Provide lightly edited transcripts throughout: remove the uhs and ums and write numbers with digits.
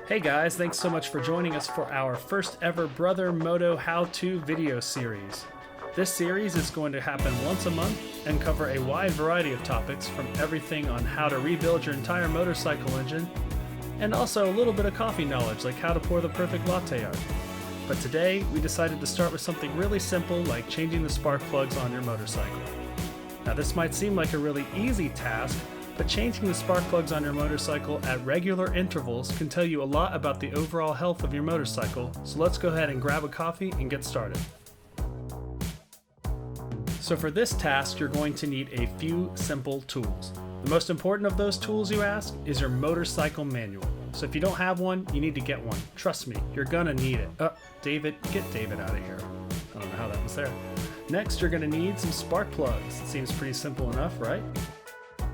Hey guys, thanks so much for joining us for our first ever Brother Moto how-to video series. This series is going to happen once a month and cover a wide variety of topics, from everything on how to rebuild your entire motorcycle engine, and also a little bit of coffee knowledge like how to pour the perfect latte art. But today we decided to start with something really simple like changing the spark plugs on your motorcycle. Now this might seem like a really easy task, but changing the spark plugs on your motorcycle at regular intervals can tell you a lot about the overall health of your motorcycle, so let's go ahead and grab a coffee and get started. So for this task, you're going to need a few simple tools. The most important of those tools, you ask, is your motorcycle manual. So if you don't have one, you need to get one. Trust me, you're gonna need it. David, get David out of here. I don't know how that was there. Next, you're gonna need some spark plugs. It seems pretty simple enough, right?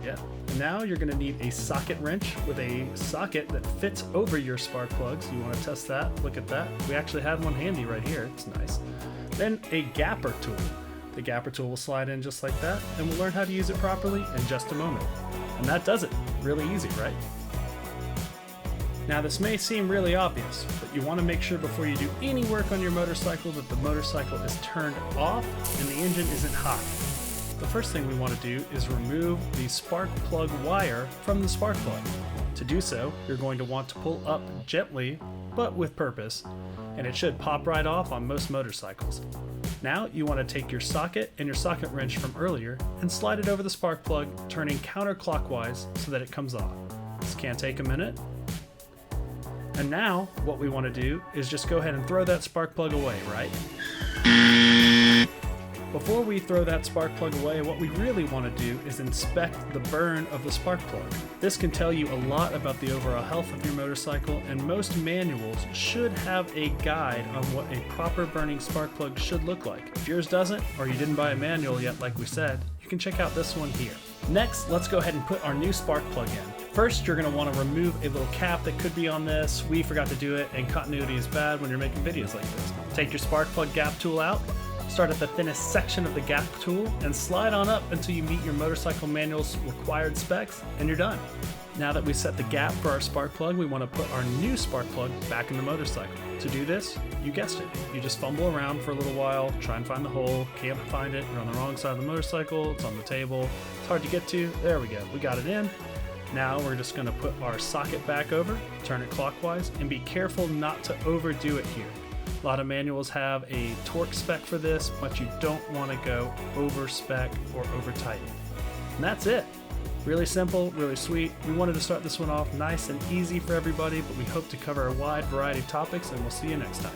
Yeah. Now you're going to need a socket wrench with a socket that fits over your spark plugs. You want to test that? Look at that. We actually had one handy right here. It's nice. Then a gapper tool. The gapper tool will slide in just like that, and we'll learn how to use it properly in just a moment. And that does it. Really easy, right? Now this may seem really obvious, but you want to make sure before you do any work on your motorcycle that the motorcycle is turned off and the engine isn't hot. The first thing we want to do is remove the spark plug wire from the spark plug. To do so, you're going to want to pull up gently, but with purpose, and it should pop right off on most motorcycles. Now you want to take your socket and your socket wrench from earlier and slide it over the spark plug, turning counterclockwise so that it comes off. This can take a minute. And now what we want to do is just go ahead and throw that spark plug away, right? Before we throw that spark plug away, what we really want to do is inspect the burn of the spark plug. This can tell you a lot about the overall health of your motorcycle, and most manuals should have a guide on what a proper burning spark plug should look like. If yours doesn't, or you didn't buy a manual yet like we said, you can check out this one here. Next, let's go ahead and put our new spark plug in. First, you're going to want to remove a little cap that could be on this. We forgot to do it, and continuity is bad when you're making videos like this. Take your spark plug gap tool out. Start at the thinnest section of the gap tool and slide on up until you meet your motorcycle manual's required specs, and you're done. Now that we set the gap for our spark plug, we want to put our new spark plug back in the motorcycle. To do this, you guessed it, you just fumble around for a little while, try and find the hole, can't find it, you're on the wrong side of the motorcycle, it's on the table, it's hard to get to, there we go, we got it in. Now we're just going to put our socket back over, turn it clockwise, and be careful not to overdo it here. A lot of manuals have a torque spec for this, but you don't want to go over spec or over tight. And that's it. Really simple, really sweet. We wanted to start this one off nice and easy for everybody, but we hope to cover a wide variety of topics, and we'll see you next time.